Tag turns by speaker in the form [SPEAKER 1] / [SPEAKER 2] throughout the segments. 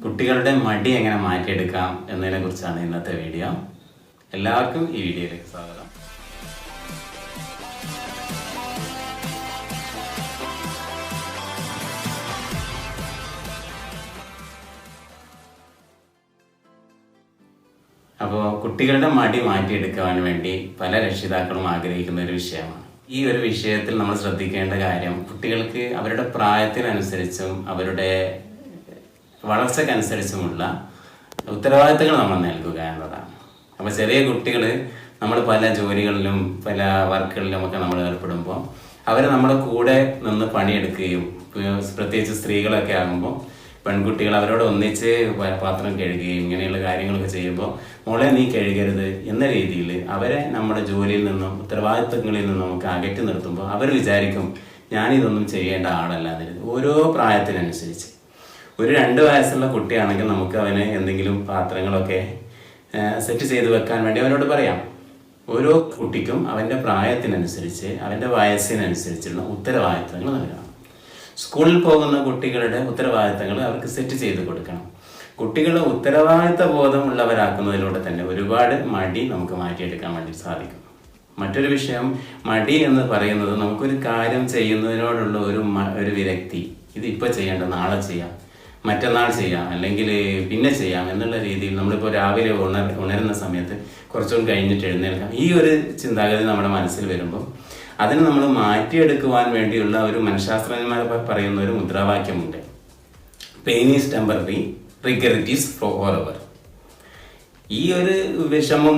[SPEAKER 1] കുട്ടികളുടെ മടി എങ്ങനെ മാറ്റിയെടുക്കാം എന്നതിനെ കുറിച്ചാണ് ഇന്നത്തെ വീഡിയോ. എല്ലാവർക്കും ഈ വീഡിയോയിലേക്ക് സ്വാഗതം. അപ്പോൾ കുട്ടികളുടെ മടി മാറ്റിയെടുക്കാൻ വേണ്ടി പല രക്ഷിതാക്കളും ആഗ്രഹിക്കുന്ന ഒരു വിഷയമാണ്. ഈ ഒരു വിഷയത്തിൽ നമ്മൾ ശ്രദ്ധിക്കേണ്ട കാര്യം, കുട്ടികൾക്ക് അവരുടെ പ്രായത്തിനനുസരിച്ചും അവരുടെ വളർച്ചക്കനുസരിച്ചുമുള്ള ഉത്തരവാദിത്തങ്ങൾ നമ്മൾ നൽകുക എന്നതാണ്. അപ്പോൾ ചെറിയ കുട്ടികൾ നമ്മൾ പല ജോലികളിലും പല വർക്കുകളിലും ഒക്കെ നമ്മൾ ഏർപ്പെടുമ്പോൾ അവർ നമ്മുടെ കൂടെ നിന്ന് പണിയെടുക്കുകയും, പ്രത്യേകിച്ച് സ്ത്രീകളൊക്കെ ആകുമ്പോൾ പെൺകുട്ടികൾ അവരോട് ഒന്നിച്ച് പാത്രം കഴുകുകയും ഇങ്ങനെയുള്ള കാര്യങ്ങളൊക്കെ ചെയ്യുമ്പോൾ മോളെ നീ കഴുകരുത് എന്ന രീതിയിൽ അവരെ നമ്മുടെ ജോലിയിൽ നിന്നും ഉത്തരവാദിത്തങ്ങളിൽ നിന്നും നമുക്ക് അകറ്റി നിർത്തുമ്പോൾ അവർ വിചാരിക്കും ഞാനിതൊന്നും ചെയ്യേണ്ട ആളല്ല എന്ന്. ഓരോ പ്രായത്തിനനുസരിച്ച് ഒരു 2 വയസ്സുള്ള കുട്ടിയാണെങ്കിൽ നമുക്ക് അവന് എന്തെങ്കിലും പാത്രങ്ങളൊക്കെ സെറ്റ് ചെയ്ത് വെക്കാൻ വേണ്ടി അവനോട് പറയാം. ഓരോ കുട്ടിക്കും അവൻ്റെ പ്രായത്തിനനുസരിച്ച് അവൻ്റെ വയസ്സിനനുസരിച്ചുള്ള ഉത്തരവാദിത്തങ്ങൾ നൽകണം. സ്കൂളിൽ പോകുന്ന കുട്ടികളുടെ ഉത്തരവാദിത്തങ്ങൾ അവർക്ക് സെറ്റ് ചെയ്ത് കൊടുക്കണം. കുട്ടികളെ ഉത്തരവാദിത്ത ബോധമുള്ളവരാക്കുന്നതിലൂടെ തന്നെ ഒരുപാട് മടി നമുക്ക് മാറ്റിയെടുക്കാൻ വേണ്ടി സാധിക്കും. മറ്റൊരു വിഷയം, മടി എന്ന് പറയുന്നത് നമുക്കൊരു കാര്യം ചെയ്യുന്നതിനോടുള്ള ഒരു വിരക്തി. ഇതിപ്പോൾ ചെയ്യേണ്ട, നാളെ ചെയ്യാം, മറ്റന്നാൾ ചെയ്യാം, അല്ലെങ്കിൽ പിന്നെ ചെയ്യാം എന്നുള്ള രീതിയിൽ നമ്മളിപ്പോൾ രാവിലെ ഉണരുന്ന സമയത്ത് കുറച്ചും കഴിഞ്ഞിട്ട് എഴുന്നേൽക്കാം, ഈ ഒരു ചിന്താഗതി നമ്മുടെ മനസ്സിൽ വരുമ്പോൾ അതിന് നമ്മൾ മാറ്റിയെടുക്കുവാൻ വേണ്ടിയുള്ള ഒരു മനഃശാസ്ത്രജ്ഞന്മാർ പറയുന്ന ഒരു മുദ്രാവാക്യമുണ്ട്. Pain is temporary, regret is forever. ഈ ഒരു വിഷമം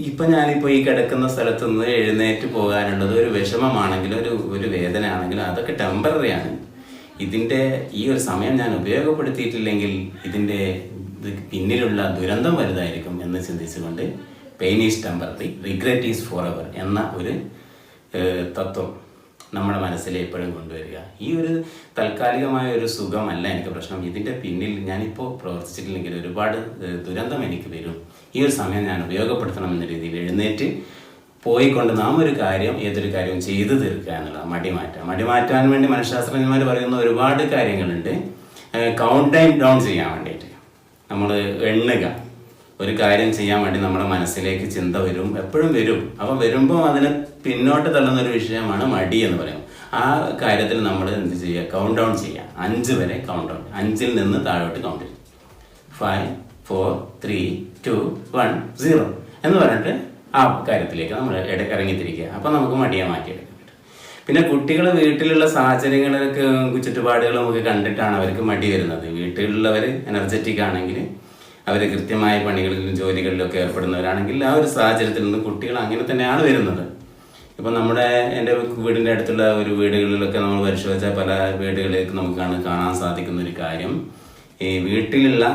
[SPEAKER 1] ഇപ്പം ഞാനിപ്പോൾ ഈ കിടക്കുന്ന സ്ഥലത്ത് നിന്ന് എഴുന്നേറ്റ് പോകാനുള്ളത് ഒരു വിഷമമാണെങ്കിലും ഒരു വേദന ആണെങ്കിലും അതൊക്കെ ടെമ്പററിയാണ്. ഇതിൻ്റെ ഈ ഒരു സമയം ഞാൻ ഉപയോഗപ്പെടുത്തിയിട്ടില്ലെങ്കിൽ ഇതിൻ്റെ പിന്നിലുള്ള ദുരന്തം വലുതായിരിക്കും എന്ന് ചിന്തിച്ചുകൊണ്ട് pain is temporary, regret is Forever എന്ന ഒരു തത്വം നമ്മുടെ മനസ്സിൽ എപ്പോഴും കൊണ്ടുവരിക. ഈ ഒരു താൽക്കാലികമായ ഒരു സുഖമല്ല എനിക്ക് പ്രശ്നം, ഇതിൻ്റെ പിന്നിൽ ഞാനിപ്പോൾ പ്രവർത്തിച്ചിട്ടില്ലെങ്കിൽ ഒരുപാട് ദുരന്തം എനിക്ക് വരും, ഈ ഒരു സമയം ഞാൻ ഉപയോഗപ്പെടുത്തണം എന്ന രീതിയിൽ എഴുന്നേറ്റ് പോയിക്കൊണ്ട് നാം ഏതൊരു കാര്യവും ചെയ്തു തീർക്കുക എന്നുള്ളത്. മടി മാറ്റാൻ വേണ്ടി മനഃശാസ്ത്രജ്ഞന്മാർ പറയുന്ന ഒരുപാട് കാര്യങ്ങളുണ്ട്. കൗണ്ട് ടൈം ഡൗൺ ചെയ്യാൻ വേണ്ടിയിട്ട് നമ്മൾ എണ്ണുക. ഒരു കാര്യം ചെയ്യാൻ വേണ്ടി നമ്മുടെ മനസ്സിലേക്ക് ചിന്ത വരും, എപ്പോഴും വരും. അപ്പം വരുമ്പോൾ അതിനെ പിന്നോട്ട് തള്ളുന്നൊരു വിഷയമാണ് മടി എന്ന് പറയുന്നത്. ആ കാര്യത്തിൽ നമ്മൾ എന്ത് ചെയ്യുക, കൗണ്ട് ഡൗൺ ചെയ്യുക. 5 വരെ കൗണ്ട് ഡൗൺ, 5ൽ നിന്ന് താഴോട്ട് കൗണ്ട് ചെയ്യും. 5, 4, 3, 2, 1, 0 എന്ന് പറഞ്ഞിട്ട് ആ കാര്യത്തിലേക്ക് നമ്മൾ ഇറങ്ങിത്തിരിക്കുക. അപ്പം നമുക്ക് മടിയെ മാറ്റിയെടുക്കാൻ പറ്റും. പിന്നെ കുട്ടികൾ വീട്ടിലുള്ള സാഹചര്യങ്ങളൊക്കെ ചുറ്റുപാടുകളും ഒക്കെ കണ്ടിട്ടാണ് അവർക്ക് മടി വരുന്നത്. വീട്ടിലുള്ളവർ എനർജറ്റിക് ആണെങ്കിൽ, അവർ കൃത്യമായ പണികളിലും ജോലികളിലൊക്കെ ഏർപ്പെടുന്നവരാണെങ്കിൽ ആ ഒരു സാഹചര്യത്തിൽ നിന്ന് കുട്ടികൾ അങ്ങനെ തന്നെയാണ് വരുന്നത്. ഇപ്പം എൻ്റെ വീടിൻ്റെ അടുത്തുള്ള ഒരു വീടുകളിലൊക്കെ നമ്മൾ പരിശോധിച്ചാൽ പല വീടുകളിലേക്ക് നമുക്ക് കാണാൻ സാധിക്കുന്ന ഒരു കാര്യം, ഈ വീട്ടിലുള്ള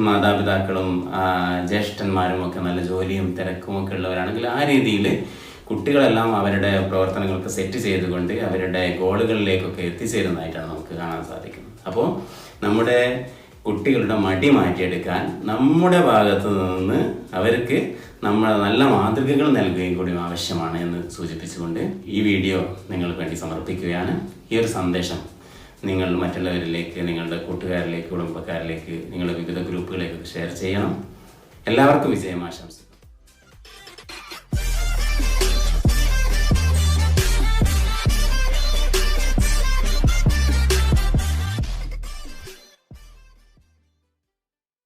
[SPEAKER 1] മാതാപിതാക്കളും ജ്യേഷ്ഠന്മാരും ഒക്കെ നല്ല ജോലിയും തിരക്കും ഒക്കെ ഉള്ളവരാണെങ്കിൽ ആ രീതിയിൽ കുട്ടികളെല്ലാം അവരുടെ പ്രവർത്തനങ്ങൾക്ക് സെറ്റ് ചെയ്തുകൊണ്ട് അവരുടെ ഗോളുകളിലേക്കൊക്കെ എത്തിച്ചേരുന്നതായിട്ടാണ് നമുക്ക് കാണാൻ സാധിക്കുന്നത്. അപ്പോൾ നമ്മുടെ കുട്ടികളുടെ മടി മാറ്റിയെടുക്കാൻ നമ്മുടെ ഭാഗത്ത് നിന്ന് അവർക്ക് നമ്മൾ നല്ല മാതൃകകൾ നൽകുകയും കൂടി ആവശ്യമാണ് എന്ന് സൂചിപ്പിച്ചുകൊണ്ട് ഈ വീഡിയോ നിങ്ങൾക്ക് വേണ്ടി സമർപ്പിക്കുകയാണ്. ഈ ഒരു സന്ദേശം നിങ്ങൾ മറ്റുള്ളവരിലേക്ക്, നിങ്ങളുടെ കൂട്ടുകാരിലേക്ക്, കുടുംബക്കാരിലേക്ക്, നിങ്ങളുടെ വിവിധ ഗ്രൂപ്പുകളിലേക്ക് ഷെയർ ചെയ്യണം. എല്ലാവർക്കും വിജയം ആശംസിക്കുന്നു.